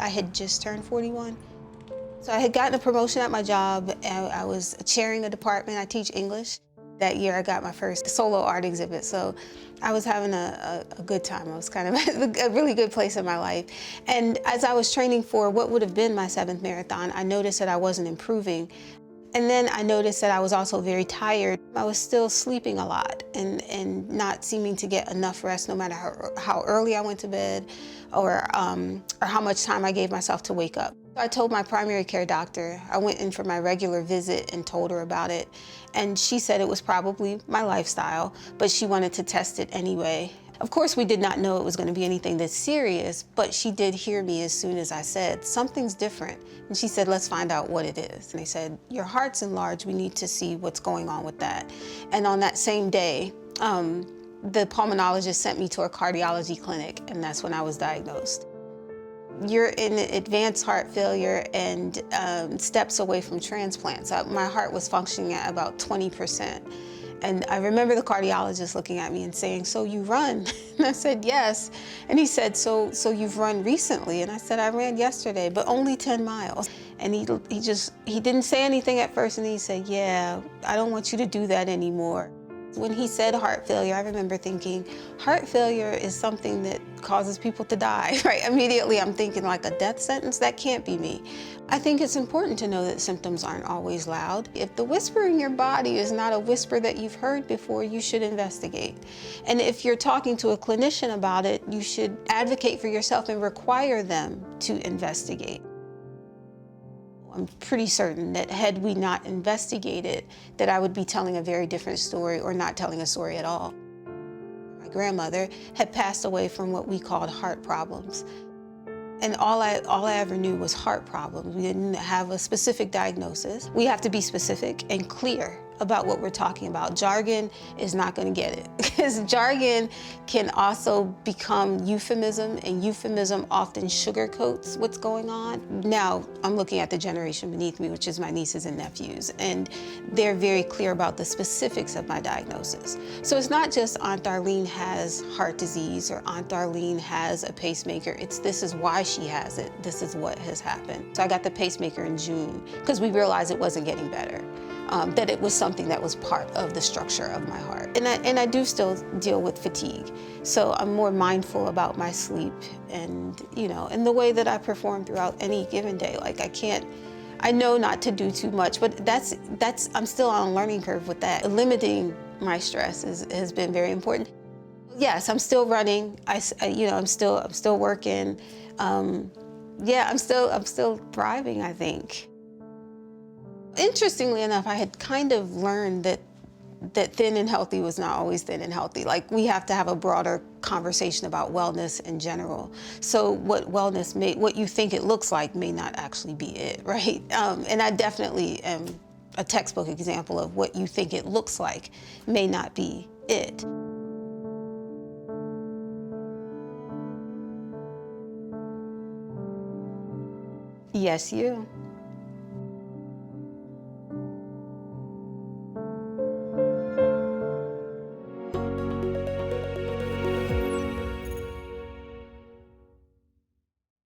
I had just turned 41. So I had gotten a promotion at my job, and I was chairing a department. I teach English. That year I got my first solo art exhibit, so I was having a good time. I was kind of at a really good place in my life. And as I was training for what would have been my 7th marathon, I noticed that I wasn't improving. And then I noticed that I was also very tired. I was still sleeping a lot and not seeming to get enough rest, no matter how early I went to bed or how much time I gave myself to wake up. I told my primary care doctor. I went in for my regular visit and told her about it. And she said it was probably my lifestyle, but she wanted to test it anyway. Of course, we did not know it was going to be anything this serious, but she did hear me as soon as I said, something's different. And she said, let's find out what it is. And they said, your heart's enlarged. We need to see what's going on with that. And on that same day, the pulmonologist sent me to a cardiology clinic, and that's when I was diagnosed. You're in advanced heart failure and steps away from transplants. My heart was functioning at about 20%. And I remember the cardiologist looking at me and saying, so you run? And I said, yes. And he said, so you've run recently? And I said, I ran yesterday, but only 10 miles. And he didn't say anything at first, and he said, yeah, I don't want you to do that anymore. When he said heart failure, I remember thinking, heart failure is something that causes people to die, right? Immediately I'm thinking like a death sentence, that can't be me. I think it's important to know that symptoms aren't always loud. If the whisper in your body is not a whisper that you've heard before, you should investigate. And if you're talking to a clinician about it, you should advocate for yourself and require them to investigate. I'm pretty certain that had we not investigated, that I would be telling a very different story or not telling a story at all. My grandmother had passed away from what we called heart problems. And all I ever knew was heart problems. We didn't have a specific diagnosis. We have to be specific and clear about what we're talking about. Jargon is not going to get it, because jargon can also become euphemism, and euphemism often sugarcoats what's going on. Now, I'm looking at the generation beneath me, which is my nieces and nephews, and they're very clear about the specifics of my diagnosis. So it's not just Aunt Darlene has heart disease or Aunt Darlene has a pacemaker. It's this is why she has it. This is what has happened. So I got the pacemaker in June because we realized it wasn't getting better. That it was something that was part of the structure of my heart. And I do still deal with fatigue. So I'm more mindful about my sleep and, and the way that I perform throughout any given day. Like I know not to do too much, but I'm still on a learning curve with that. Limiting my stress has been very important. Yes, I'm still running. I'm still working. Yeah, I'm still thriving, I think. Interestingly enough, I had kind of learned that thin and healthy was not always thin and healthy. Like, we have to have a broader conversation about wellness in general. So what what you think it looks like may not actually be it, right? And I definitely am a textbook example of what you think it looks like may not be it. Yes, you.